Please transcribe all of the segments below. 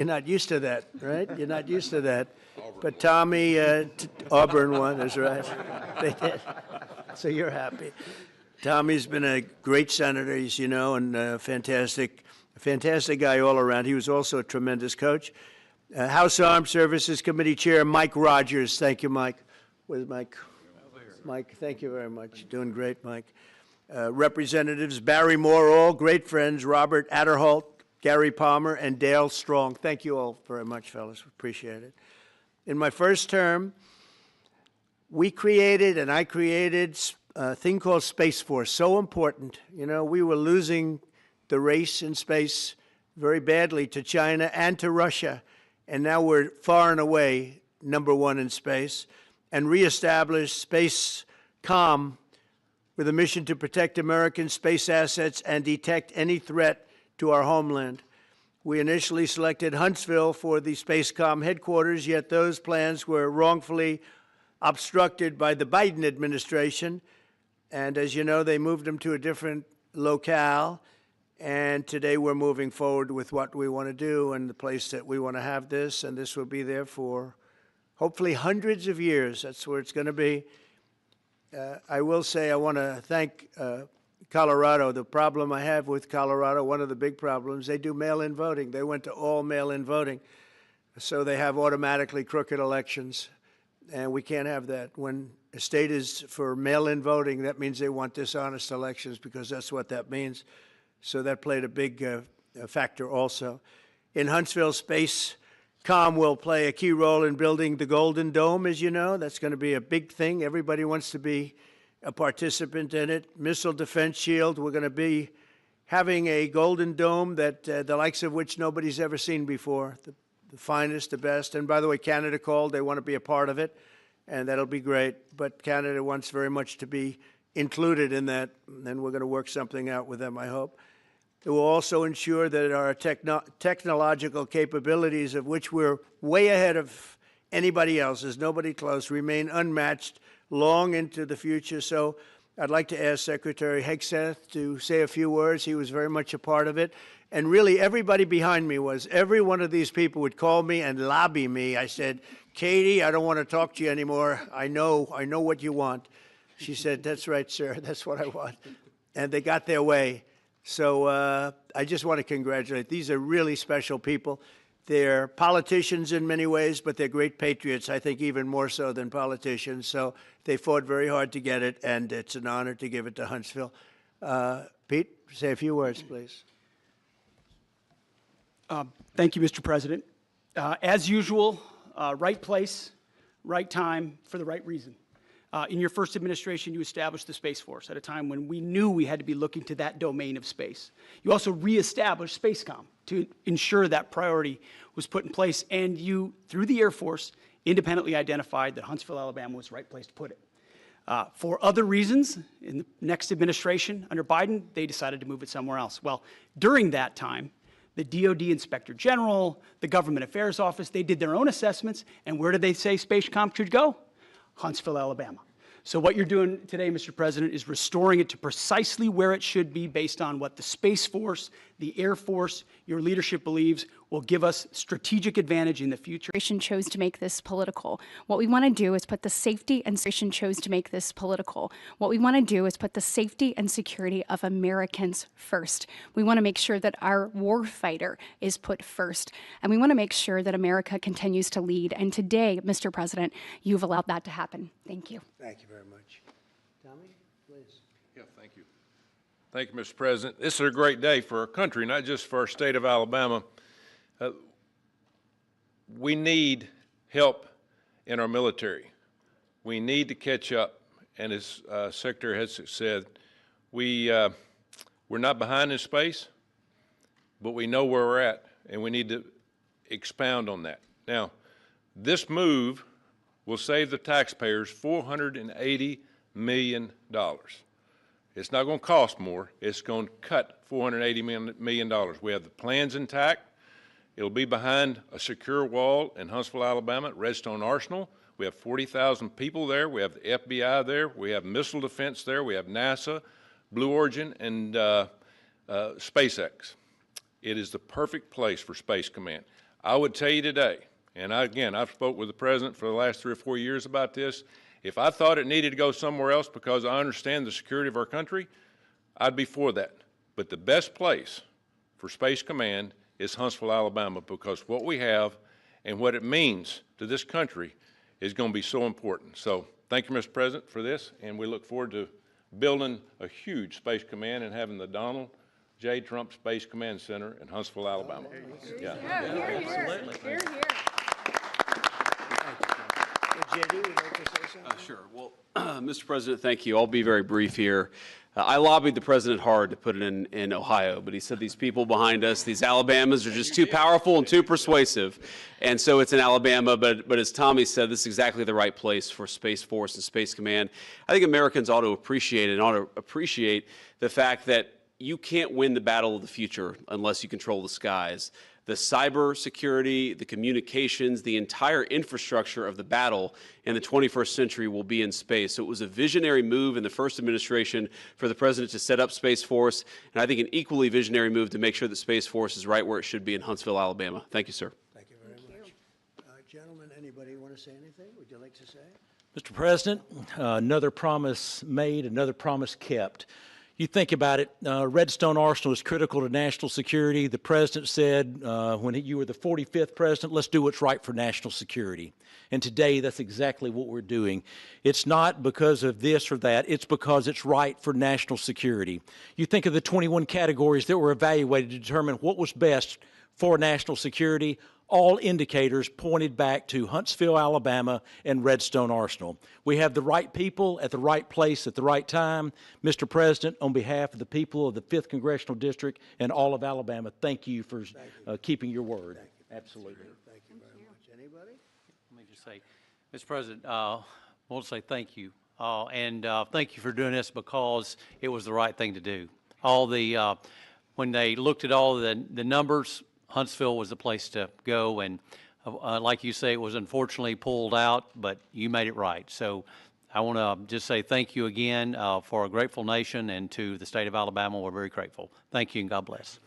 You're not used to that, right? You're not used to that. But Tommy, Auburn won, that's right. They did. So you're happy. Tommy's been a great senator, as you know, and a fantastic guy all around. He was also a tremendous coach. House Armed Services Committee Chair Mike Rogers. Thank you, Mike. Where's Mike? Mike, thank you very much. Doing great, Mike. Representatives Barry Moore, all great friends, Robert Adderholt, Gary Palmer, and Dale Strong. Thank you all very much, fellas. Appreciate it. In my first term, I created a thing called Space Force, so important. You know, we were losing the race in space very badly to China and to Russia, and now we're far and away #1 in space, and reestablished Space Com with a mission to protect American space assets and detect any threat to our homeland. We initially selected Huntsville for the SpaceCom headquarters, yet those plans were wrongfully obstructed by the Biden administration. And as you know, they moved them to a different locale. And today we're moving forward with what we want to do and the place that we want to have this. And this will be there for hopefully hundreds of years. That's where it's going to be. I will say I want to thank Colorado. The problem I have with Colorado, one of the big problems, they do mail-in voting. They went to all mail-in voting. So they have automatically crooked elections. And we can't have that. When a state is for mail-in voting, that means they want dishonest elections, because that's what that means. So that played a big factor also. In Huntsville, SpaceCom will play a key role in building the Golden Dome, as you know. That's going to be a big thing. Everybody wants to be a participant in it. Missile Defense Shield, we're going to be having a Golden Dome that the likes of which nobody's ever seen before, the finest, the best. And by the way, Canada called. They want to be a part of it, and that'll be great. But Canada wants very much to be included in that, and we're going to work something out with them, I hope. It will also ensure that our technological capabilities, of which we're way ahead of anybody else, there's nobody close, remain unmatched long into the future. So I'd like to ask Secretary Hegseth to say a few words. He was very much a part of it. And really, everybody behind me was. Every one of these people would call me and lobby me. I said, Katie, I don't want to talk to you anymore. I know what you want. She said, that's right, sir. That's what I want. And they got their way. So I just want to congratulate. These are really special people. They're politicians in many ways, but they're great patriots, I think even more so than politicians. So they fought very hard to get it, and it's an honor to give it to Huntsville. Pete, say a few words, please. Thank you, Mr. President. As usual, right place, right time, for the right reason. In your first administration, you established the Space Force at a time when we knew we had to be looking to that domain of space. You also reestablished SpaceCom to ensure that priority was put in place, and you, through the Air Force, independently identified that Huntsville, Alabama was the right place to put it. For other reasons, in the next administration under Biden, they decided to move it somewhere else. Well, during that time, the DOD Inspector General, the Government Affairs Office, they did their own assessments, and where did they say SpaceCom should go? Huntsville, Alabama. So what you're doing today, Mr. President, is restoring it to precisely where it should be based on what the Space Force, the Air Force, your leadership believes will give us strategic advantage in the future. Chose to make this political. What we want to do is put the safety and chose to make this political. What we want to do is put the safety and security of Americans first. We want to make sure that our war fighter is put first, and we want to make sure that America continues to lead. And today, Mr. President, you've allowed that to happen. Thank you. Thank you very much. Tommy, please. Yeah, thank you. Thank you, Mr. President. This is a great day for our country, not just for our state of Alabama. We need help in our military. We need to catch up. And as Secretary has said, we're not behind in space, but we know where we're at, and we need to expound on that. Now, this move will save the taxpayers $480 million. It's not going to cost more. It's going to cut $480 million. We have the plans intact. It'll be behind a secure wall in Huntsville, Alabama at Redstone Arsenal. We have 40,000 people there. We have the FBI there. We have missile defense there. We have NASA, Blue Origin, and SpaceX. It is the perfect place for Space Command. I would tell you today, and again, I've spoke with the president for the last 3 or 4 years about this. If I thought it needed to go somewhere else because I understand the security of our country, I'd be for that. But the best place for Space Command is Huntsville, Alabama, because what we have and what it means to this country is going to be so important. So thank you, Mr. President, for this, and we look forward to building a huge Space Command and having the Donald J. Trump Space Command Center in Huntsville, Alabama. Here, here. JD, would you like to say something? Sure. Well, Mr. President, thank you. I'll be very brief here. I lobbied the president hard to put it in Ohio, but he said these people behind us, these Alabamas, are just too powerful and too persuasive. And so it's in Alabama, but as Tommy said, this is exactly the right place for Space Force and Space Command. I think Americans ought to appreciate it and ought to appreciate the fact that you can't win the battle of the future unless you control the skies. The cyber security, the communications, the entire infrastructure of the battle in the 21st century will be in space. So it was a visionary move in the first administration for the president to set up Space Force, and I think an equally visionary move to make sure that Space Force is right where it should be in Huntsville, Alabama. Thank you, sir. Thank you very much. Gentlemen, anybody want to say anything? Would you like to say? Mr. President, another promise made, another promise kept. You think about it, Redstone Arsenal is critical to national security. The president said when you were the 45th president, let's do what's right for national security. And today, that's exactly what we're doing. It's not because of this or that. It's because it's right for national security. You think of the 21 categories that were evaluated to determine what was best for national security. All indicators pointed back to Huntsville, Alabama, and Redstone Arsenal. We have the right people at the right place at the right time. Mr. President, on behalf of the people of the 5th Congressional District and all of Alabama, thank you for keeping your word. Absolutely. Thank you very much. Anybody? Let me just say, Mr. President, I want to say thank you. And thank you for doing this because it was the right thing to do. When they looked at all the numbers, Huntsville was the place to go, and like you say, it was unfortunately pulled out, but you made it right. So I want to just say thank you again for a grateful nation, and to the state of Alabama, we're very grateful. Thank you, and God bless.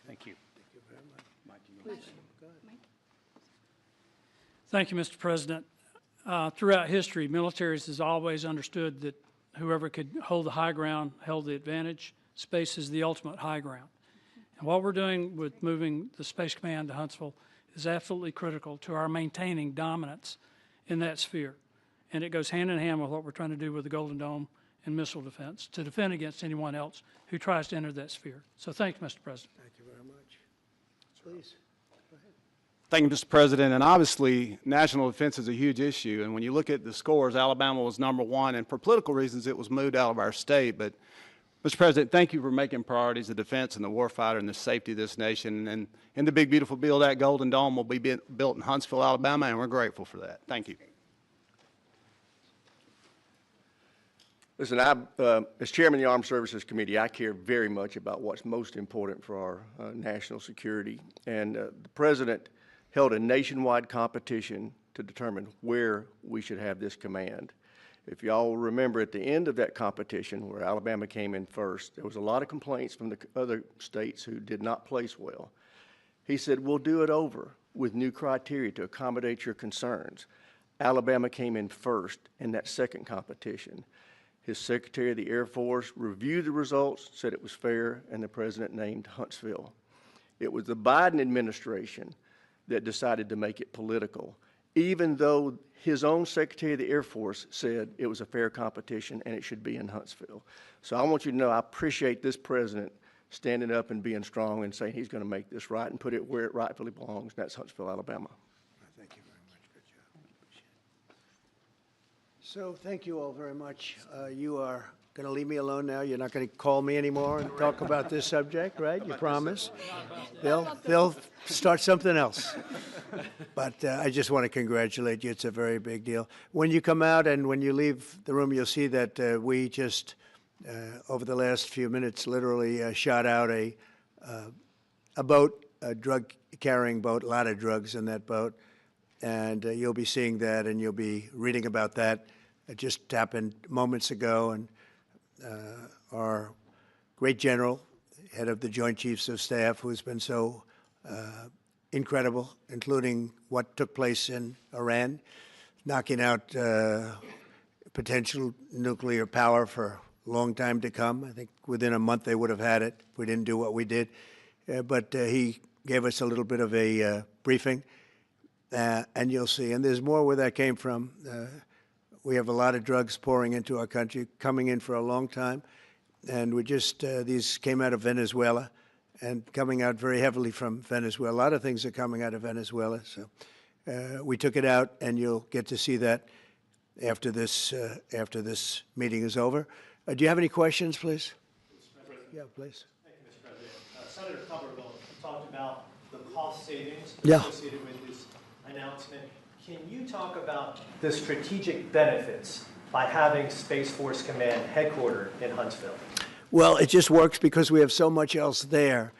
Thank you. Thank you very much. Please, go ahead. Thank you, Mr. President. Throughout history, militaries has always understood that whoever could hold the high ground held the advantage. Space is the ultimate high ground. And what we're doing with moving the Space Command to Huntsville is absolutely critical to our maintaining dominance in that sphere. And it goes hand in hand with what we're trying to do with the Golden Dome and missile defense to defend against anyone else who tries to enter that sphere. So thank you, Mr. President. Thank you very much. Please. Thank you, Mr. President. And obviously, national defense is a huge issue. And when you look at the scores, Alabama was #1. And for political reasons, it was moved out of our state. But Mr. President, thank you for making priorities the defense and the warfighter and the safety of this nation. And in the big, beautiful bill, that Golden Dome will be built in Huntsville, Alabama, and we're grateful for that. Thank you. Listen, as chairman of the Armed Services Committee, I care very much about what's most important for our national security. And the president held a nationwide competition to determine where we should have this command. If y'all remember, at the end of that competition, where Alabama came in first, there was a lot of complaints from the other states who did not place well. He said, we'll do it over with new criteria to accommodate your concerns. Alabama came in first in that second competition. His Secretary of the Air Force reviewed the results, said it was fair, and the president named Huntsville. It was the Biden administration that decided to make it political, even though his own Secretary of the Air Force said it was a fair competition and it should be in Huntsville. So I want you to know I appreciate this president standing up and being strong and saying he's going to make this right and put it where it rightfully belongs, and that's Huntsville, Alabama. Thank you very much. Good job. So thank you all very much. You are going to leave me alone now? You're not going to call me anymore and talk about this subject, right? You promise? They'll start something else. But I just want to congratulate you. It's a very big deal. When you come out and when you leave the room, you'll see that we just, over the last few minutes, literally shot out a boat, a drug-carrying boat, a lot of drugs in that boat. And you'll be seeing that and you'll be reading about that. It just happened moments ago. And our great general, head of the Joint Chiefs of Staff, who's been so incredible, including what took place in Iran, knocking out potential nuclear power for a long time to come. I think within a month they would have had it if we didn't do what we did. But he gave us a little bit of a briefing, and you'll see. And there's more where that came from. We have a lot of drugs pouring into our country, coming in for a long time. And we just, these came out of Venezuela and coming out very heavily from Venezuela. A lot of things are coming out of Venezuela. So we took it out, and you'll get to see that after this meeting is over. Do you have any questions, please? Yeah, please. Thank you, Mr. President. Senator Cumberville talked about the cost savings Yeah. associated with this announcement. Can you talk about the strategic benefits by having Space Force Command headquartered in Huntsville? Well, it just works because we have so much else there.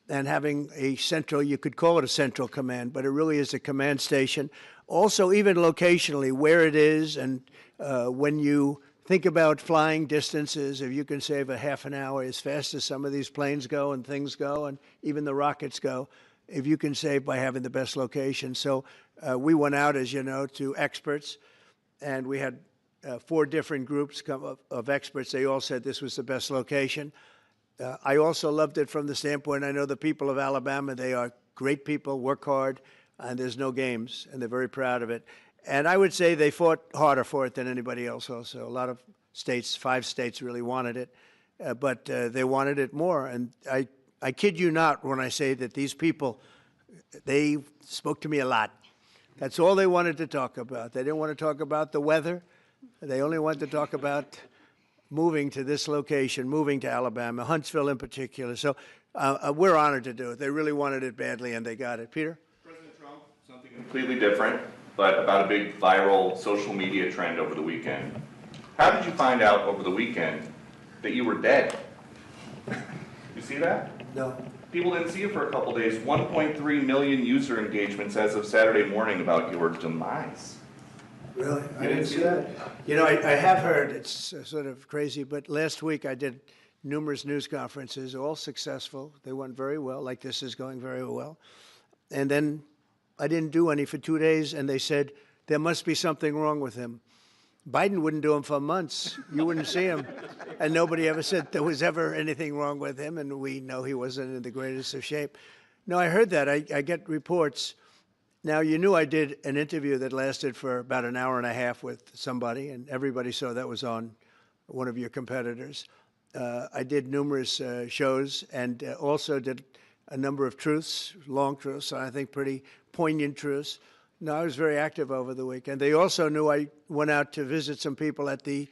And having a central, you could call it a central command, but it really is a command station. Also, even locationally, where it is, and when you think about flying distances, if you can save a half an hour as fast as some of these planes go and things go, and even the rockets go, if you can save by having the best location. So we went out, as you know, to experts, and we had 4 different groups of experts. They all said this was the best location. I also loved it from the standpoint, I know the people of Alabama, they are great people, work hard, and there's no games, and they're very proud of it. And I would say they fought harder for it than anybody else also. A lot of states, 5 states really wanted it, but they wanted it more. And I kid you not when I say that these people, they spoke to me a lot. That's all they wanted to talk about. They didn't want to talk about the weather. They only wanted to talk about moving to this location, moving to Alabama, Huntsville in particular. So we're honored to do it. They really wanted it badly, and they got it. Peter? President Trump, something completely different, but about a big viral social media trend over the weekend. How did you find out over the weekend that you were dead? You see that? No. People didn't see you for a couple days. 1.3 million user engagements as of Saturday morning about your demise. Really? I didn't see that. You know, I have heard, it's sort of crazy, but last week I did numerous news conferences, all successful. They went very well, like this is going very well. And then I didn't do any for 2 days, and they said, there must be something wrong with him. Biden wouldn't do them for months. You wouldn't see him. And nobody ever said there was ever anything wrong with him, and we know he wasn't in the greatest of shape. No, I heard that. I get reports. Now, you knew I did an interview that lasted for about an hour and a half with somebody, and everybody saw that was on one of your competitors. I did numerous shows and also did a number of truths, long truths, and I think pretty poignant truths. No, I was very active over the weekend. They also knew I went out to visit some people at the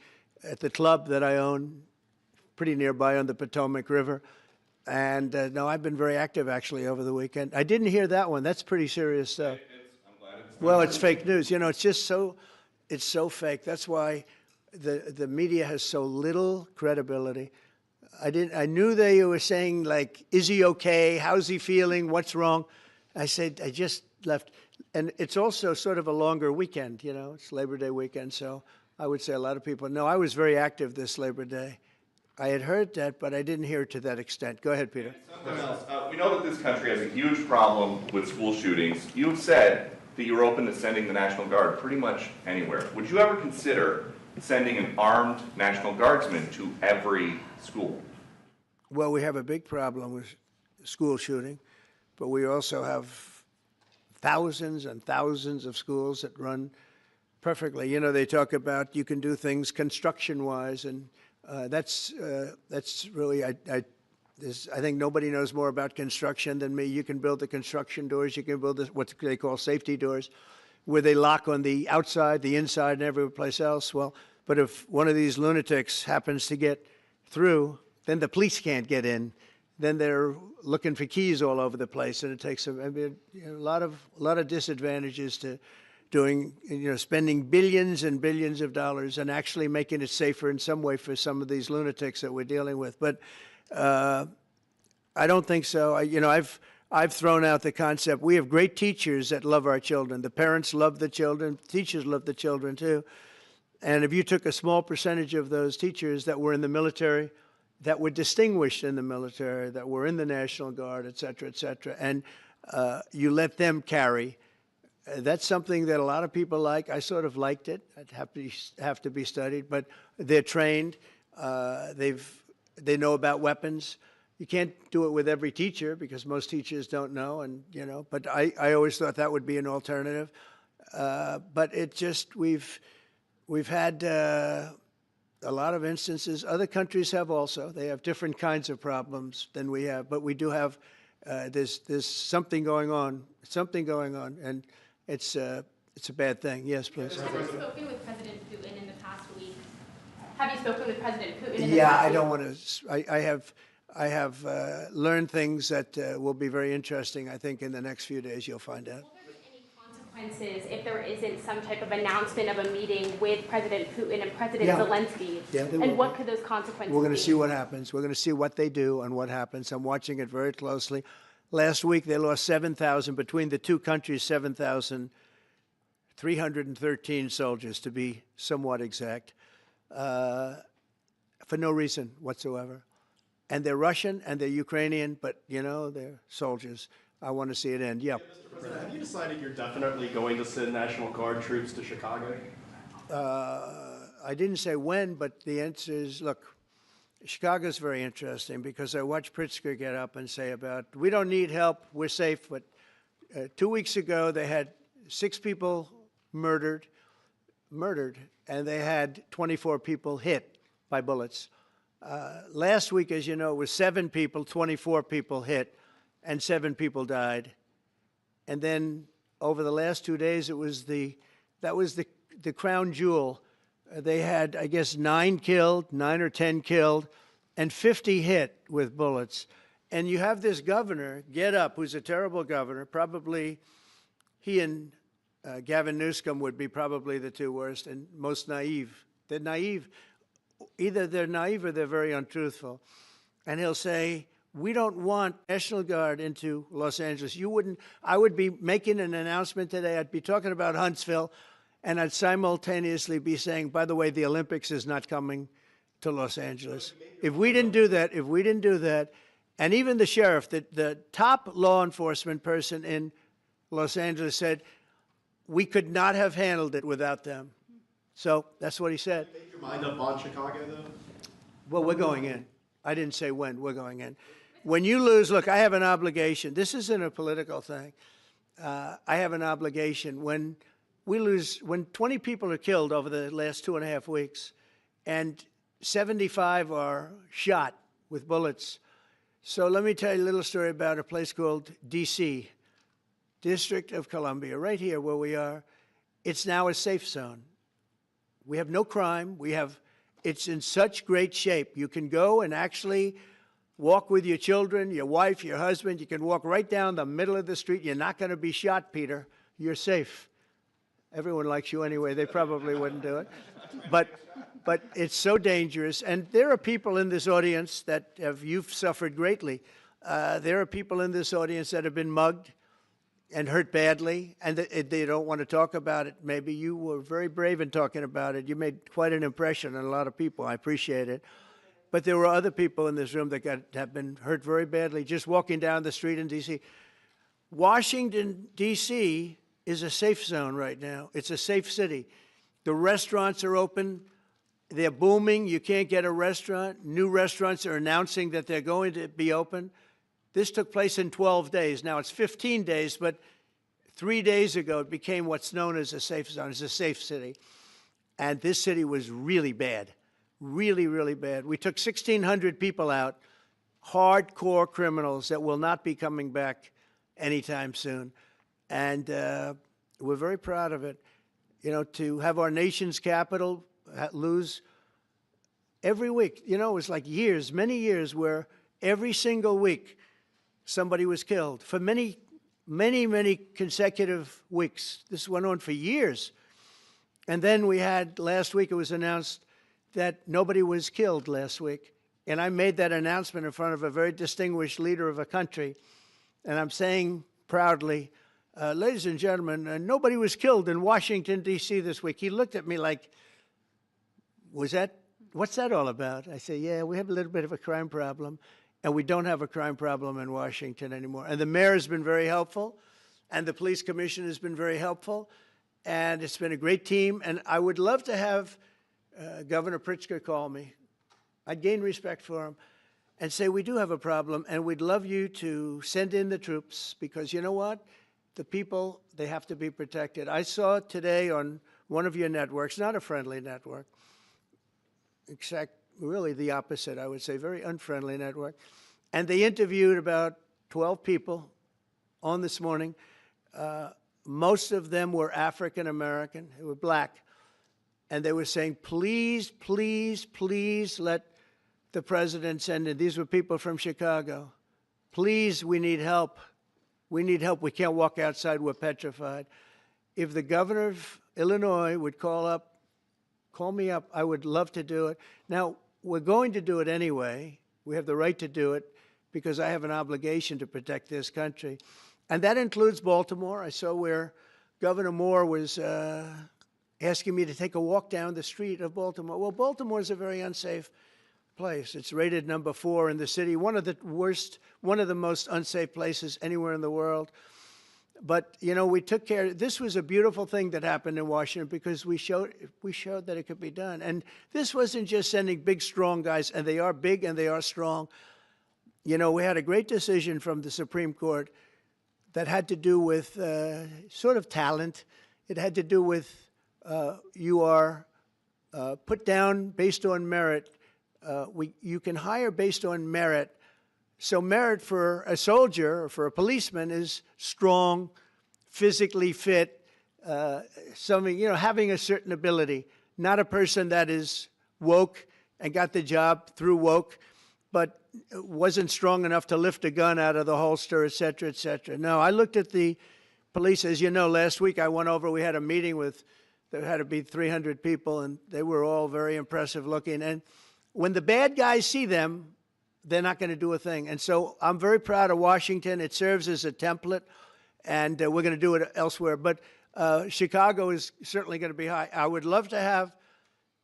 club that I own, pretty nearby on the Potomac River. And no, I've been very active actually over the weekend. I didn't hear that one. That's pretty serious stuff. I'm glad it's Well, it's fake news. You know, it's just it's so fake. That's why the media has so little credibility. I knew they were saying, like, is he okay? How's he feeling? What's wrong? I said, I just left. And it's also sort of a longer weekend, you know. It's Labor Day weekend, so I would say a lot of people know. I was very active this Labor Day. I had heard that, but I didn't hear it to that extent. Go ahead, Peter. something else. We know that this country has a huge problem with school shootings. You have said that you're open to sending the National Guard pretty much anywhere. Would you ever consider sending an armed National Guardsman to every school? Well, we have a big problem with school shooting, but we also have thousands and thousands of schools that run perfectly. You know, they talk about you can do things construction-wise, and that's really, I think nobody knows more about construction than me. You can build the construction doors. You can build what they call safety doors, where they lock on the outside, the inside, and every place else. Well, but if one of these lunatics happens to get through, then the police can't get in. Then they're looking for keys all over the place, and it takes a lot of disadvantages to doing, spending billions and billions of dollars and actually making it safer in some way for some of these lunatics that we're dealing with. But I don't think so. I've thrown out the concept. We have great teachers that love our children. The parents love the children. Teachers love the children too. And if you took a small percentage of those teachers that were in the military, that were distinguished in the military, that were in the National Guard, et cetera, and you let them carry. That's something that a lot of people like. I sort of liked it. I'd have to be studied, but they're trained. They know about weapons. You can't do it with every teacher because most teachers don't know, and But I always thought that would be an alternative. But it just we've had a lot of instances. Other countries have also. They have different kinds of problems than we have, but we do have. There's something going on. And it's a bad thing. Yes, please. Have you spoken with President Putin in the past week? Have you spoken with President Putin in the past week? Yeah, I don't want to. I have learned things that will be very interesting. I think in the next few days you'll find out. Will there be any consequences if there isn't some type of announcement of a meeting with President Putin and President Zelensky? Yeah, there will and what be. could those consequences We're going to be? see what happens. We're going to see what they do and what happens. I'm watching it very closely. Last week they lost 7,000 between the two countries. 7,313 soldiers, to be somewhat exact, for no reason whatsoever. And they're Russian and they're Ukrainian, but they're soldiers. I want to see it end. Yeah. Mr. President, have you decided you're definitely going to send National Guard troops to Chicago? I didn't say when, but the answer is, look, Chicago's very interesting because I watched Pritzker get up and say we don't need help, we're safe. But 2 weeks ago, they had 6 people murdered, and they had 24 people hit by bullets. Last week, as you know, it was 7 people, 24 people hit, and 7 people died. And then over the last 2 days, that was the crown jewel. They had, I guess, 9 or 10 killed, and 50 hit with bullets. And you have this governor get up, who's a terrible governor. Probably he and Gavin Newsom would be probably the 2 worst and most naive. They're naive. Either they're naive or they're very untruthful. And he'll say, we don't want National Guard into Los Angeles. I would be making an announcement today. I'd be talking about Huntsville, and I'd simultaneously be saying, by the way, the Olympics is not coming to Los Angeles. If we didn't do that, and even the sheriff, the top law enforcement person in Los Angeles said, we could not have handled it without them. So that's what he said. Make your mind up on Chicago, though? Well, we're going in. I didn't say when. We're going in. When you lose, look, I have an obligation. This isn't a political thing. I have an obligation. When 20 people are killed over the last 2.5 weeks, and 75 are shot with bullets. So let me tell you a little story about a place called D.C., District of Columbia, right here where we are. It's now a safe zone. We have no crime. It's in such great shape. You can go and actually walk with your children, your wife, your husband. You can walk right down the middle of the street. You're not going to be shot, Peter. You're safe. Everyone likes you anyway. They probably wouldn't do it. But it's so dangerous. And there are people in this audience that you've suffered greatly. There are people in this audience that have been mugged and hurt badly, and they don't want to talk about it. Maybe you were very brave in talking about it. You made quite an impression on a lot of people. I appreciate it. But there were other people in this room that have been hurt very badly just walking down the street in D.C. Washington, D.C. is a safe zone right now. It's a safe city. The restaurants are open. They're booming. You can't get a restaurant. New restaurants are announcing that they're going to be open. This took place in 12 days. Now it's 15 days, but 3 days ago it became what's known as a safe zone. It's a safe city. And this city was really bad, really, really bad. We took 1,600 people out, hardcore criminals that will not be coming back anytime soon. And we're very proud of it. You know, to have our nation's capital lose every week. You know, it was like years, many years, where every single week somebody was killed for many, many, many consecutive weeks. This went on for years. And then we had, last week it was announced that nobody was killed last week. And I made that announcement in front of a very distinguished leader of a country. And I'm saying proudly, ladies and gentlemen, nobody was killed in Washington, D.C. this week. He looked at me like, what's that all about? I said, yeah, we have a little bit of a crime problem. and we don't have a crime problem in Washington anymore. And the mayor has been very helpful, and the police commission has been very helpful, and it's been a great team. And I would love to have Governor Pritzker call me. I'd gain respect for him and say, we do have a problem, and we'd love you to send in the troops, because you know what? The people, they have to be protected. I saw today on one of your networks, not a friendly network, except really the opposite, I would say, very unfriendly network. And they interviewed about 12 people on this morning. Most of them were African American, they were black. And they were saying, please, please, please let the president send in. These were people from Chicago. Please, we need help. We need help. We can't walk outside. We're petrified. If the governor of Illinois would call me up, I would love to do it. Now, we're going to do it anyway. We have the right to do it because I have an obligation to protect this country. And that includes Baltimore. I saw where Governor Moore was asking me to take a walk down the street of Baltimore. Well, Baltimore is a very unsafe place. It's rated number 4 in the city, one of the most unsafe places anywhere in the world. But, you know, we took care. This was a beautiful thing that happened in Washington because we showed that it could be done. And this wasn't just sending big, strong guys, and they are big and they are strong. You know, we had a great decision from the Supreme Court that had to do with sort of talent. It had to do with you are put down based on merit. You can hire based on merit. So merit for a soldier or for a policeman is strong, physically fit, having a certain ability, not a person that is woke and got the job through woke, but wasn't strong enough to lift a gun out of the holster, et cetera, et cetera. No, I looked at the police. As you know, last week I went over, we had a meeting with, there had to be 300 people, and they were all very impressive looking. And when the bad guys see them, they're not going to do a thing. And so I'm very proud of Washington. It serves as a template, and we're going to do it elsewhere. But Chicago is certainly going to be high. I would love to have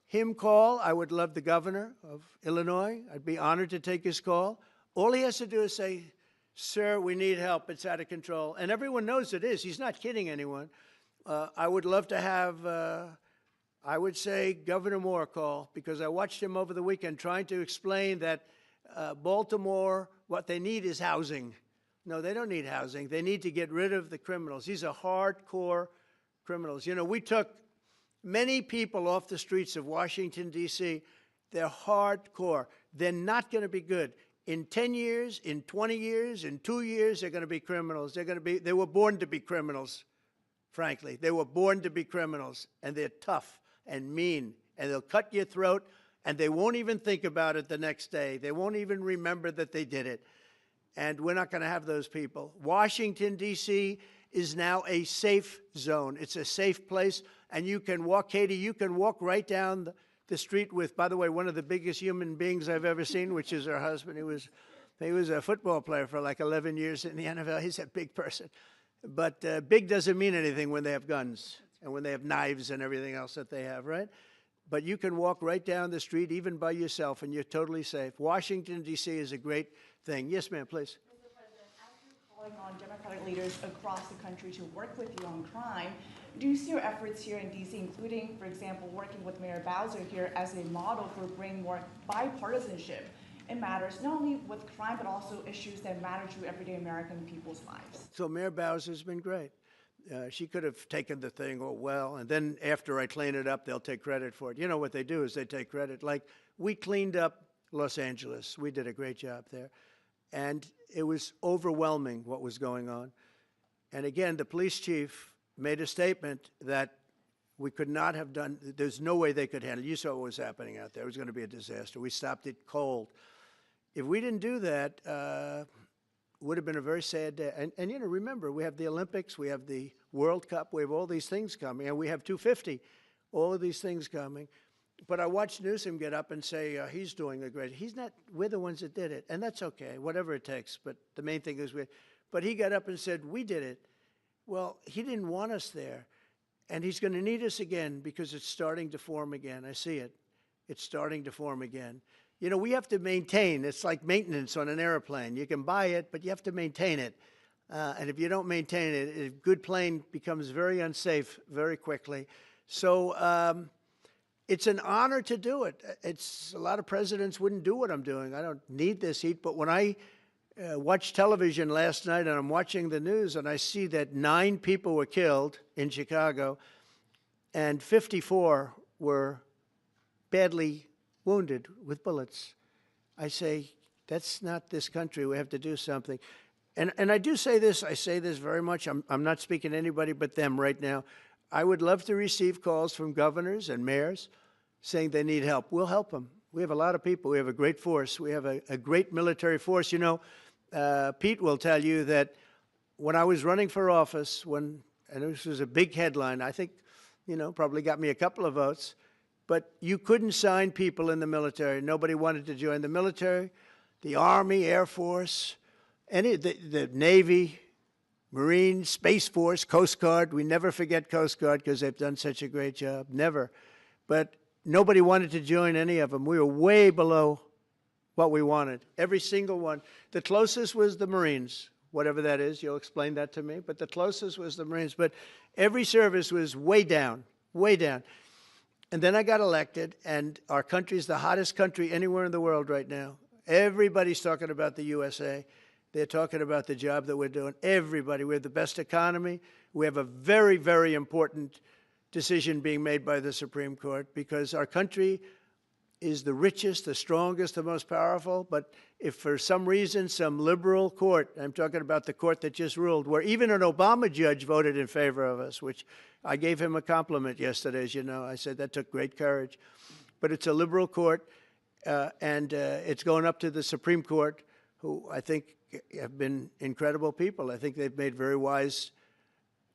him call. I would love the governor of Illinois. I'd be honored to take his call. All he has to do is say, sir, we need help. It's out of control. And everyone knows it is. He's not kidding anyone. I would love to have, I would say, Governor Moore call, because I watched him over the weekend trying to explain that Baltimore, what they need is housing. No, they don't need housing. They need to get rid of the criminals. These are hardcore criminals. You know, we took many people off the streets of Washington, D.C. They're hardcore. They're not going to be good. In 10 years, in 20 years, in 2 years, they're going to be criminals. They were born to be criminals, frankly. They were born to be criminals, and they're tough and mean, and they'll cut your throat, and they won't even think about it the next day. They won't even remember that they did it. And we're not going to have those people. Washington, D.C. is now a safe zone. It's a safe place. And you can walk, Katie, you can walk right down the street with, by the way, one of the biggest human beings I've ever seen, which is her husband. He was a football player for like 11 years in the NFL. He's a big person. But big doesn't mean anything when they have guns and when they have knives and everything else that they have, right? But you can walk right down the street, even by yourself, and you're totally safe. Washington, D.C. is a great thing. Yes, ma'am, please. Mr. President, as you're calling on Democratic leaders across the country to work with you on crime, do you see your efforts here in D.C., including, for example, working with Mayor Bowser here as a model for bringing more bipartisanship in matters not only with crime, but also issues that matter to everyday American people's lives? So Mayor Bowser's been great. She could have taken the thing, oh, well, and then after I clean it up, they'll take credit for it. You know what they do is they take credit. Like, we cleaned up Los Angeles. We did a great job there. And it was overwhelming what was going on. And again, the police chief made a statement that we could not have done, there's no way they could handle it. You saw what was happening out there. It was going to be a disaster. We stopped it cold. If we didn't do that, would have been a very sad day. And you know, remember, we have the Olympics, we have the World Cup, we have all these things coming, and we have 250, all of these things coming. But I watched Newsom get up and say he's doing a great, he's not, we're the ones that did it, and that's okay, whatever it takes, but the main thing is but he got up and said, we did it. Well, he didn't want us there, and he's going to need us again because it's starting to form again. I see it. It's starting to form again. You know, we have to maintain. It's like maintenance on an airplane. You can buy it, but you have to maintain it. And if you don't maintain it, a good plane becomes very unsafe very quickly. So it's an honor to do it. A lot of presidents wouldn't do what I'm doing. I don't need this heat, but when I watched television last night and I'm watching the news and I see that 9 people were killed in Chicago and 54 were badly wounded with bullets, I say, that's not this country. We have to do something. And I do say this, I say this very much. I'm not speaking to anybody but them right now. I would love to receive calls from governors and mayors saying they need help. We'll help them. We have a lot of people. We have a great force. We have a great military force. You know, Pete will tell you that when I was running for office, and this was a big headline, I think, you know, probably got me a couple of votes, but you couldn't sign people in the military. Nobody wanted to join the military, the Army, Air Force, the Navy, Marines, Space Force, Coast Guard. We never forget Coast Guard because they've done such a great job. Never. But nobody wanted to join any of them. We were way below what we wanted. Every single one. The closest was the Marines, whatever that is. You'll explain that to me. But the closest was the Marines. But every service was way down, way down. And then I got elected, and our country's the hottest country anywhere in the world right now. Everybody's talking about the USA. They're talking about the job that we're doing. Everybody. We have the best economy. We have a very, very important decision being made by the Supreme Court because our country is the richest, the strongest, the most powerful. But if for some reason some liberal court, I'm talking about the court that just ruled, where even an Obama judge voted in favor of us, which I gave him a compliment yesterday, as you know. I said that took great courage. But it's a liberal court, and it's going up to the Supreme Court, who I think have been incredible people. I think they've made very wise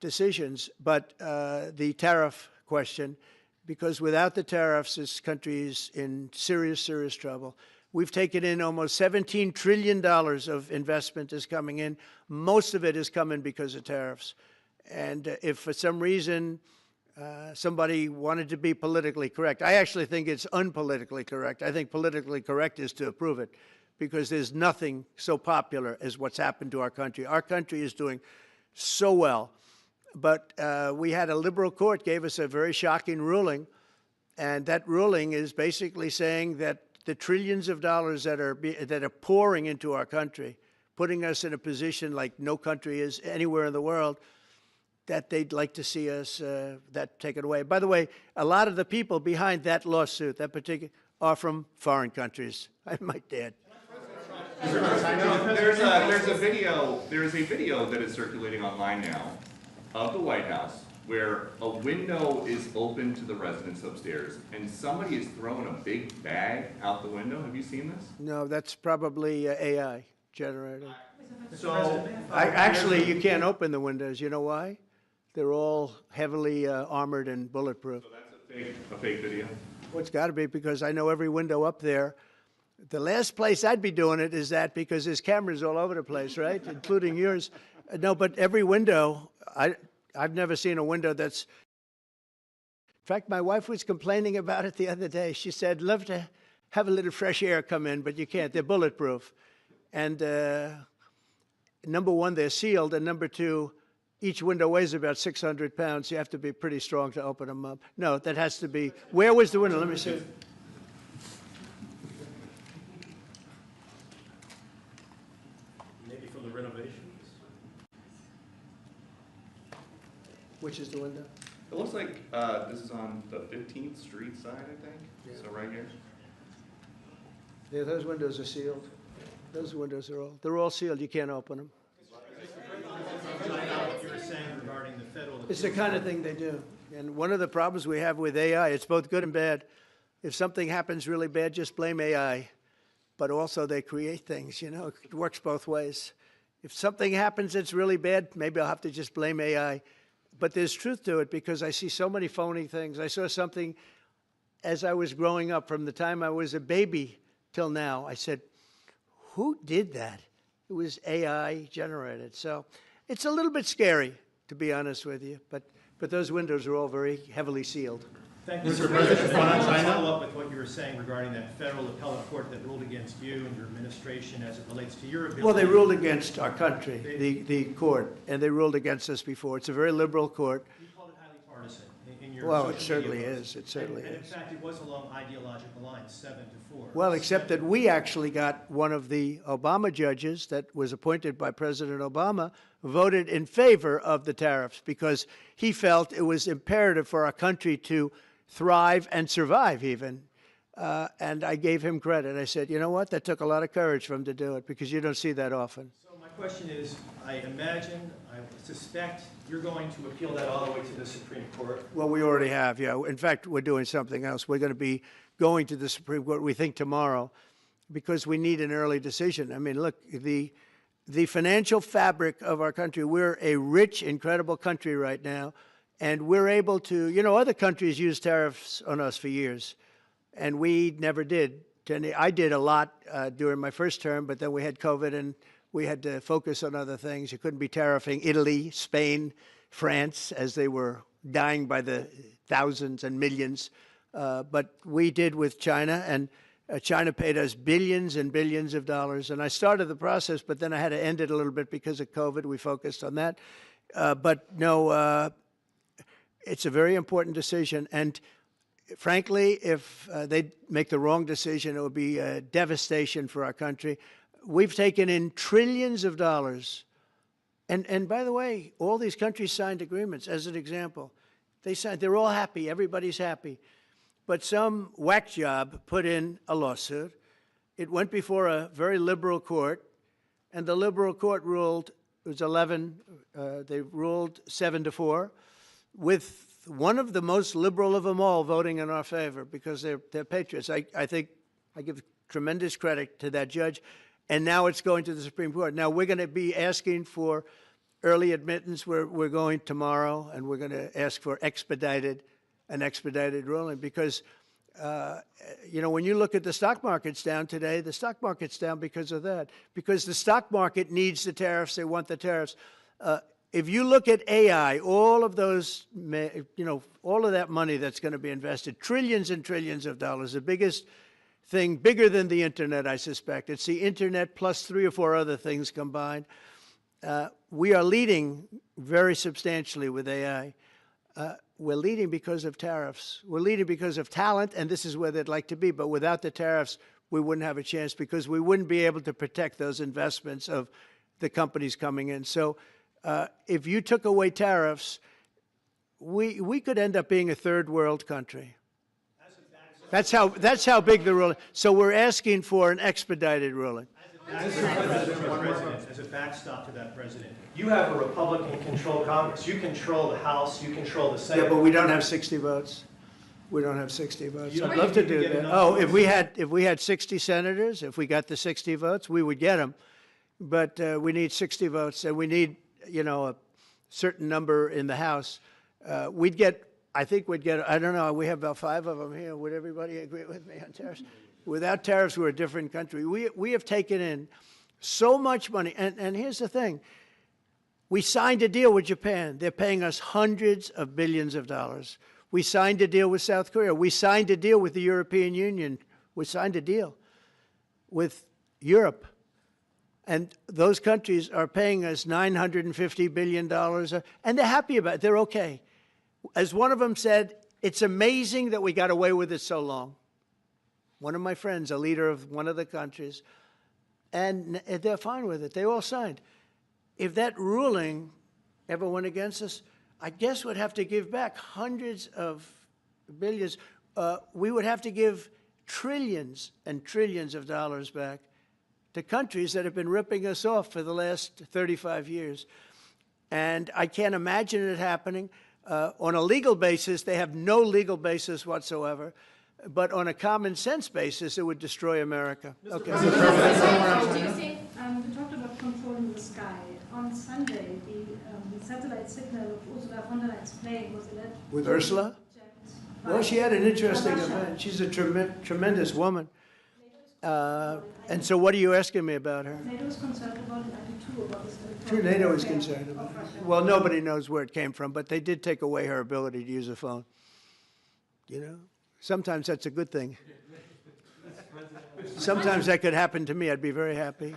decisions. But the tariff question, because without the tariffs, this country is in serious, serious trouble. We've taken in almost $17 trillion of investment is coming in. Most of it is coming because of tariffs. And if for some reason somebody wanted to be politically correct, I actually think it's unpolitically correct. I think politically correct is to approve it, because there's nothing so popular as what's happened to our country. Our country is doing so well. But we had a liberal court gave us a very shocking ruling, and that ruling is basically saying that the trillions of dollars that are pouring into our country, putting us in a position like no country is anywhere in the world, that they'd like to see us that taken away. By the way, a lot of the people behind that lawsuit, that particular, are from foreign countries, I might add. There's a video that is circulating online now of the White House where a window is open to the residents upstairs and somebody is throwing a big bag out the window. Have you seen this? No, that's probably AI generated. So Actually, you can't open the windows. You know why? They're all heavily armored and bulletproof. So that's a fake video? Well, it's got to be, because I know every window up there. The last place I'd be doing it is that, because there's cameras all over the place, right? Including yours. No, but every window, I've never seen a window that's... In fact, my wife was complaining about it the other day. She said, love to have a little fresh air come in, but you can't. They're bulletproof. And number one, they're sealed. And number two, each window weighs about 600 pounds. You have to be pretty strong to open them up. No, that has to be... Where was the window? Let me see. Maybe from the renovations? Which is the window? It looks like this is on the 15th Street side, I think. Yeah. So right here. Yeah, those windows are sealed. Those windows are they're all sealed. You can't open them. What you were saying regarding the federal... It's the kind of thing they do. And one of the problems we have with AI, it's both good and bad. If something happens really bad, just blame AI. But also they create things, you know. It works both ways. If something happens that's really bad, maybe I'll have to just blame AI. But there's truth to it, because I see so many phony things. I saw something as I was growing up, from the time I was a baby till now. I said, who did that? It was AI generated. So it's a little bit scary, to be honest with you. But those windows are all very heavily sealed. Thank you, Mr. President. I want to follow up with what you were saying regarding that federal appellate court that ruled against you and your administration as it relates to your ability. Well, they ruled against our country, the court, and they ruled against us before. It's a very liberal court. You called it highly partisan in your Well, social it certainly media posts. is. It certainly and in is. fact, it was along ideological lines, 7-4. Well, except that we actually got one of the Obama judges that was appointed by President Obama voted in favor of the tariffs because he felt it was imperative for our country to thrive and survive even. And I gave him credit. I said, you know what? That took a lot of courage for him to do it because you don't see that often. So my question is, I suspect you're going to appeal that all the way to the Supreme Court. Well, we already have, yeah. In fact, we're doing something else. We're going to be going to the Supreme Court, we think, tomorrow because we need an early decision. I mean, look, the financial fabric of our country, we're a rich, incredible country right now. And we're able to, you know, other countries use tariffs on us for years, and we never did. I did a lot during my first term, but then we had COVID, and we had to focus on other things. You couldn't be tariffing Italy, Spain, France, as they were dying by the thousands and millions. But we did with China, and China paid us billions and billions of dollars. And I started the process, but then I had to end it a little bit because of COVID. We focused on that. But no, it's a very important decision, and frankly, if they make the wrong decision, it would be a devastation for our country. We've taken in trillions of dollars, and by the way, all these countries signed agreements. As an example, they're all happy, everybody's happy, but some whack job put in a lawsuit. It went before a very liberal court, and the liberal court ruled, it was 11, they ruled 7-4. With one of the most liberal of them all voting in our favor because they're patriots. I think I give tremendous credit to that judge. And now it's going to the Supreme Court. Now we're going to be asking for early admittance. We're going tomorrow, and we're going to ask for an expedited ruling because, you know, when you look at the stock market's down today, the stock market's down because of that. Because the stock market needs the tariffs. They want the tariffs. If you look at AI, all of those, you know, all of that money that's going to be invested, trillions and trillions of dollars, the biggest thing, bigger than the internet, I suspect. It's the internet plus 3 or 4 other things combined. We are leading very substantially with AI. We're leading because of tariffs. We're leading because of talent, and this is where they'd like to be. But without the tariffs, we wouldn't have a chance because we wouldn't be able to protect those investments of the companies coming in. So if you took away tariffs, we could end up being a third world country. That's how big the ruling. So we're asking for an expedited ruling. As a backstop to that, President, you have a Republican-controlled Congress. You control the House. You control the Senate. Yeah, but we don't have 60 votes. We don't have 60 votes. I'd love to do that. Oh, if we had 60 senators, if we got the 60 votes, we would get them. But we need 60 votes, and we need, you know, a certain number in the House. I think we'd get, I don't know, we have about 5 of them here. Would everybody agree with me on tariffs? Without tariffs, we're a different country. We have taken in so much money. And here's the thing. We signed a deal with Japan. They're paying us hundreds of billions of dollars. We signed a deal with South Korea. We signed a deal with the European Union. We signed a deal with Europe. And those countries are paying us $950 billion. And they're happy about it. They're okay. As one of them said, it's amazing that we got away with it so long. One of my friends, a leader of one of the countries, and they're fine with it. They all signed. If that ruling ever went against us, I guess we'd have to give back hundreds of billions. We would have to give trillions and trillions of dollars back to countries that have been ripping us off for the last 35 years. And I can't imagine it happening. On a legal basis, they have no legal basis whatsoever. But on a common sense basis, it would destroy America. Okay. You talked about controlling the sky. On Sunday, the satellite signal of Ursula von der Leyen's plane was alleged. With Ursula? Well, she had an interesting event. She's a tremendous woman. And so what are you asking me about her? NATO is concerned about it, about this. Sure, NATO is concerned about it. Well, nobody knows where it came from, but they did take away her ability to use a phone. you know. Sometimes that's a good thing. Sometimes that could happen to me. I'd be very happy.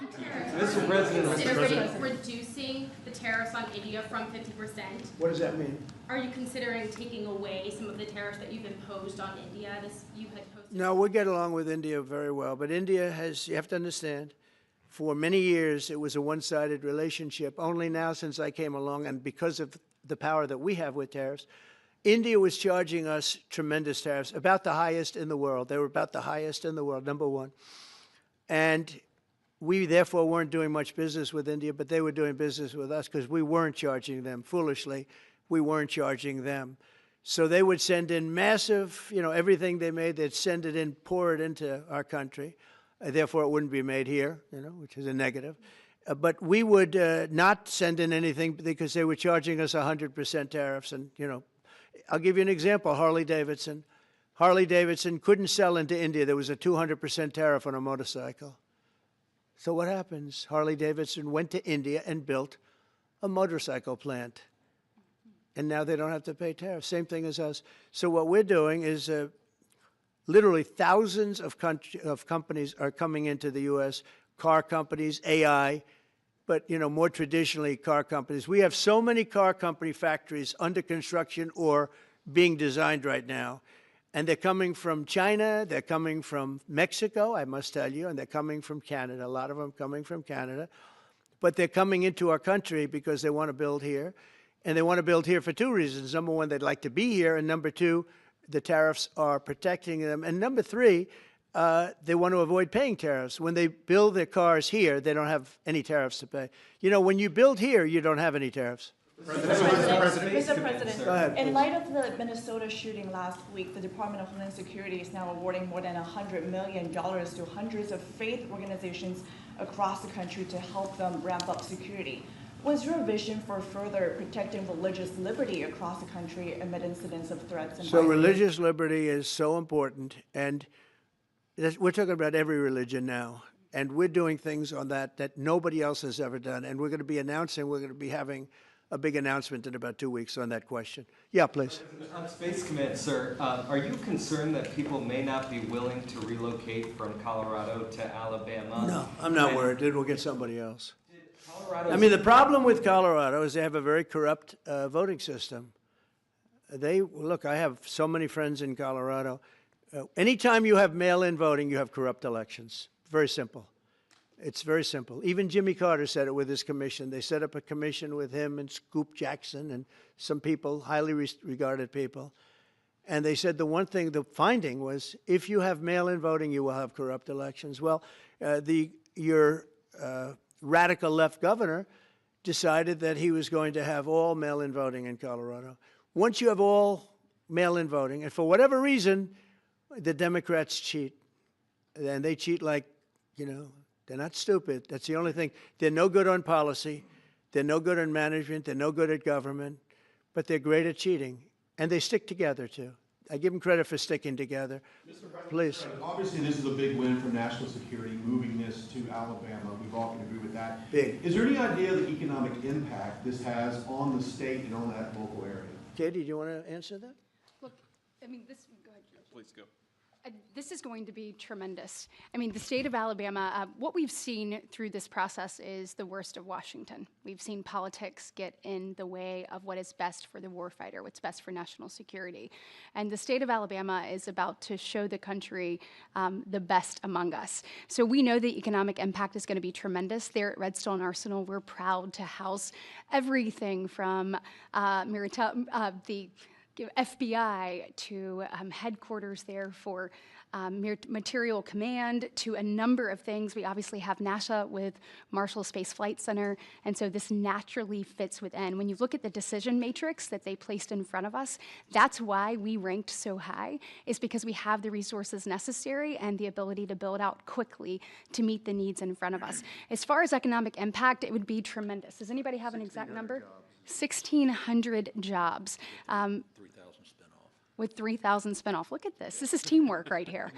Mr. President, reducing the tariffs on India from 50%. What does that mean? Are you considering taking away some of the tariffs that you've imposed on India? You had posted. No, we get along with India very well, but India has, you have to understand, for many years it was a one-sided relationship. Only now, since I came along, and because of the power that we have with tariffs, India was charging us tremendous tariffs, about the highest in the world. They were about the highest in the world, number one. And we therefore weren't doing much business with India, but they were doing business with us because we weren't charging them. Foolishly, we weren't charging them. So they would send in massive, you know, everything they made, they'd send it in, pour it into our country. Therefore, it wouldn't be made here, you know, which is a negative. But we would not send in anything because they were charging us 100% tariffs. And, you know, I'll give you an example, Harley-Davidson. Harley-Davidson couldn't sell into India. There was a 200% tariff on a motorcycle. So what happens? Harley-Davidson went to India and built a motorcycle plant. And now they don't have to pay tariffs. Same thing as us. So what we're doing is literally thousands of companies are coming into the U.S., car companies, AI, but, you know, more traditionally, car companies. We have so many car company factories under construction or being designed right now. And they're coming from China, they're coming from Mexico, I must tell you, and they're coming from Canada, a lot of them coming from Canada. But they're coming into our country because they want to build here. And they want to build here for two reasons. Number one, they'd like to be here. And number two, the tariffs are protecting them. And number three, they want to avoid paying tariffs. When they build their cars here, they don't have any tariffs to pay. You know, when you build here, you don't have any tariffs. Mr. President, Go ahead, in light of the Minnesota shooting last week, the Department of Homeland Security is now awarding more than $100 million to hundreds of faith organizations across the country to help them ramp up security. What's your vision for further protecting religious liberty across the country amid incidents of threats and violence? So religious liberty is so important, and we're talking about every religion now, and we're doing things on that nobody else has ever done, and we're going to be having a big announcement in about 2 weeks on that question. Yeah, please. On Space Command, sir, are you concerned that people may not be willing to relocate from Colorado to Alabama? No, I'm not worried. It will get somebody else. I mean, the problem with Colorado is they have a very corrupt voting system. Look, I have so many friends in Colorado. Anytime you have mail-in voting, you have corrupt elections. Very simple. It's very simple. Even Jimmy Carter said it with his commission. They set up a commission with him and Scoop Jackson and some people, highly regarded people. And they said the one thing, the finding was, if you have mail-in voting, you will have corrupt elections. Well, your radical left governor decided that he was going to have all mail-in voting in Colorado. Once you have all mail-in voting, and for whatever reason, the Democrats cheat. And they cheat like, you know, they're not stupid. That's the only thing. They're no good on policy. They're no good on management. They're no good at government. But they're great at cheating. And they stick together, too. I give them credit for sticking together. Please. Obviously, this is a big win for national security, moving this to Alabama. We've all can agree with that. Big. Is there any idea of the economic impact this has on the state and on that local area? Katie, do you want to answer that? Look, I mean, go ahead. Please go. This is going to be tremendous. I mean, the state of Alabama, what we've seen through this process is the worst of Washington. We've seen politics get in the way of what is best for the warfighter, what's best for national security. And the state of Alabama is about to show the country the best among us. So we know the economic impact is going to be tremendous. There at Redstone Arsenal, we're proud to house everything from the FBI to headquarters there for material command to a number of things. We obviously have NASA with Marshall Space Flight Center, and so this naturally fits within. When you look at the decision matrix that they placed in front of us, that's why we ranked so high, is because we have the resources necessary and the ability to build out quickly to meet the needs in front of us. As far as economic impact, it would be tremendous. Does anybody have an exact number? 1,600 jobs. 3,000 spin-off. With 3,000 spin-off. Look at this. This is teamwork right here.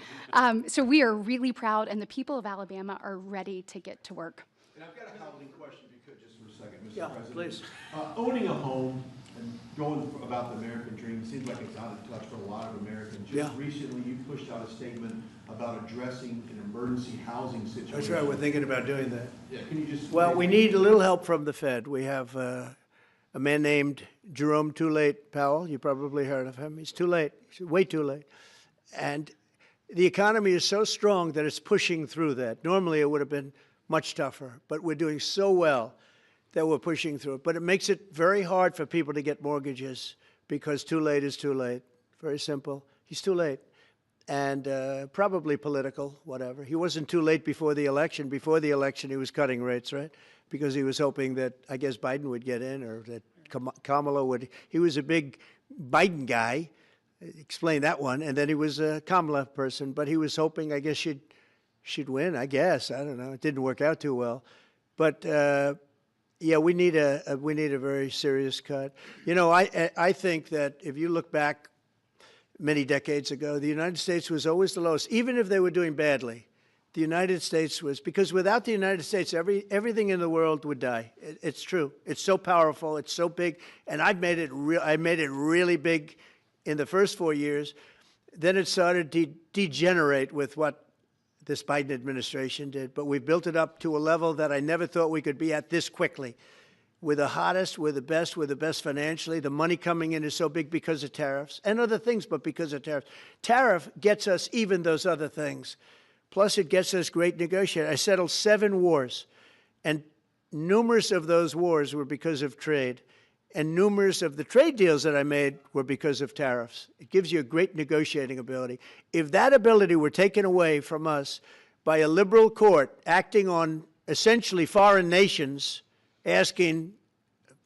So we are really proud, and the people of Alabama are ready to get to work. And I've got a housing question, if you could, just for a second, Mr. Yeah, President. please. Owning a home And going about the American dream seems like it's out of touch for a lot of Americans. Yeah. Just recently, you pushed out a statement about addressing an emergency housing situation. That's right, we're thinking about doing that. Yeah, can you just? Well, we need a little help from the Fed. We have a man named Jerome Too Late Powell. You probably heard of him. He's too late. He's way too late. And the economy is so strong that it's pushing through that. Normally, it would have been much tougher, but we're doing so well that we're pushing through it. But it makes it very hard for people to get mortgages because too late is too late. Very simple. He's too late. And probably political, whatever. He wasn't too late before the election. Before the election, he was cutting rates, right? Because he was hoping that, I guess, Biden would get in or that Kamala would. He was a big Biden guy. Explain that one. And then he was a Kamala person. But he was hoping, I guess, she'd win, I guess. I don't know. It didn't work out too well. But, yeah, we need a very serious cut. You know, I think that if you look back many decades ago, the United States was always the lowest, even if they were doing badly. The United States was, because without the United States, everything in the world would die. It's true. It's so powerful. It's so big. And I made it really big in the first 4 years. Then it started to degenerate with what this Biden administration did. But we built it up to a level that I never thought we could be at this quickly. We're the hottest, we're the best financially. The money coming in is so big because of tariffs and other things, but because of tariffs. Tariff gets us even those other things. Plus, it gets us great negotiating. I settled 7 wars, and numerous of those wars were because of trade. And numerous of the trade deals that I made were because of tariffs. It gives you a great negotiating ability. If that ability were taken away from us by a liberal court acting on essentially foreign nations, asking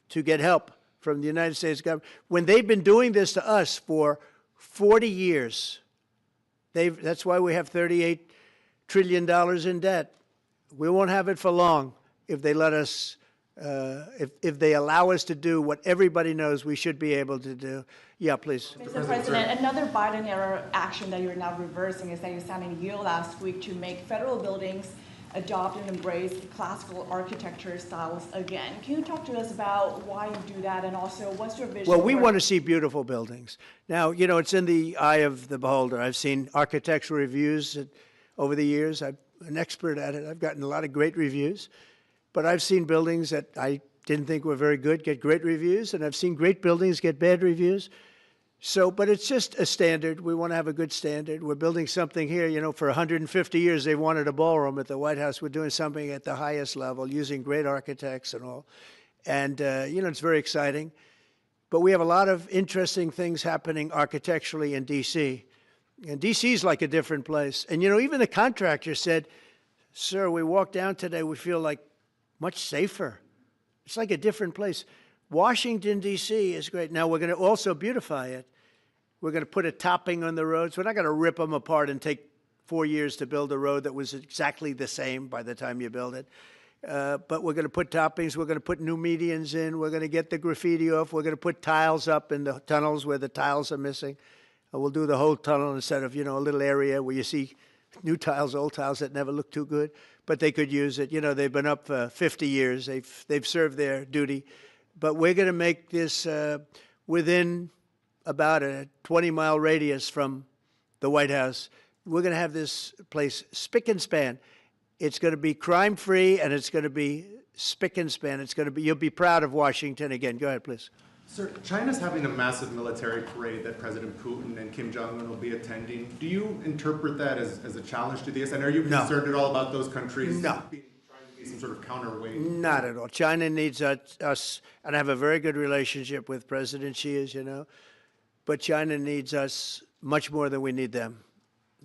to get help from the United States government, when they've been doing this to us for 40 years. That's why we have $38 trillion in debt. We won't have it for long if they let us, if they allow us to do what everybody knows we should be able to do. Yeah, please. Mr. President, another Biden-era action that you're now reversing is that you signed a deal last week to make federal buildings adopt and embrace classical architecture styles again. Can you talk to us about why you do that, and also what's your vision? Well, we want to see beautiful buildings. Now, you know, it's in the eye of the beholder. I've seen architectural reviews over the years. I'm an expert at it. I've gotten a lot of great reviews. But I've seen buildings that I didn't think were very good get great reviews, and I've seen great buildings get bad reviews. So, but it's just a standard. We want to have a good standard. We're building something here, you know, for 150 years they wanted a ballroom at the White House. We're doing something at the highest level, using great architects and all. And, you know, it's very exciting. But we have a lot of interesting things happening architecturally in D.C. And D.C. is like a different place. And, you know, even the contractor said, sir, we walked down today, we feel like much safer. It's like a different place. Washington, D.C. is great. Now, we're going to also beautify it. We're going to put a topping on the roads. We're not going to rip them apart and take 4 years to build a road that was exactly the same by the time you build it. But we're going to put toppings. We're going to put new medians in. We're going to get the graffiti off. We're going to put tiles up in the tunnels where the tiles are missing. We'll do the whole tunnel instead of, you know, a little area where you see new tiles, old tiles that never look too good. But they could use it. You know, they've been up for 50 years. They've served their duty. But we're going to make this within about a 20-mile radius from the White House. We're going to have this place spick and span. It's going to be crime-free, and it's going to be spick and span. It's going to be, you'll be proud of Washington again. Go ahead, please. Sir, China's having a massive military parade that President Putin and Kim Jong-un will be attending. Do you interpret that as a challenge to this? And are you concerned at all about those countries trying to be some sort of counterweight? Not at all. China needs us, and I have a very good relationship with President Xi, as you know, but China needs us much more than we need them.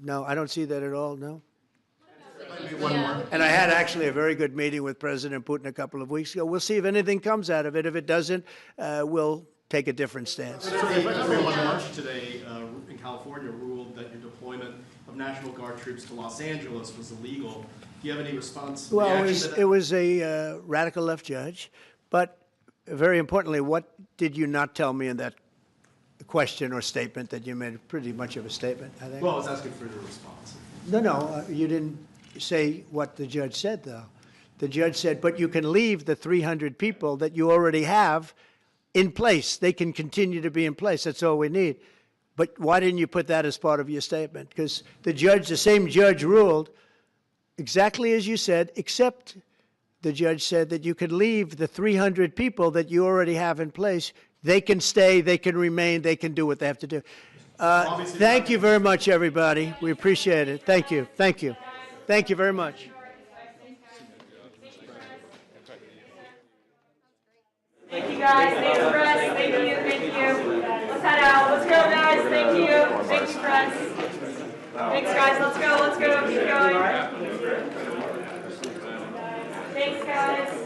No, I don't see that at all, no. And I had actually a very good meeting with President Putin a couple of weeks ago. We'll see if anything comes out of it. If it doesn't, we'll take a different stance. Everyone March today in California ruled that your deployment of National Guard troops to Los Angeles was illegal. Do you have any response? Well, it was a radical left judge. But very importantly, what did you not tell me in that question or statement that you made? Pretty much of a statement, I think. Well, I was asking for your response. No, you didn't say what the judge said, though. The judge said, but you can leave the 300 people that you already have in place. They can continue to be in place. That's all we need. But why didn't you put that as part of your statement? Because the same judge ruled exactly as you said, except the judge said that you could leave the 300 people that you already have in place. They can stay, they can remain, they can do what they have to do. Thank you very much, everybody. We appreciate it. Thank you. Thank you. Thank you very much. Thank you, guys. Thanks, press. Thank you. Thank you. Let's head out. Let's go, guys. Thank you. Thank you, press. Thanks, guys. Let's go. Let's go. Keep going. Thanks, guys.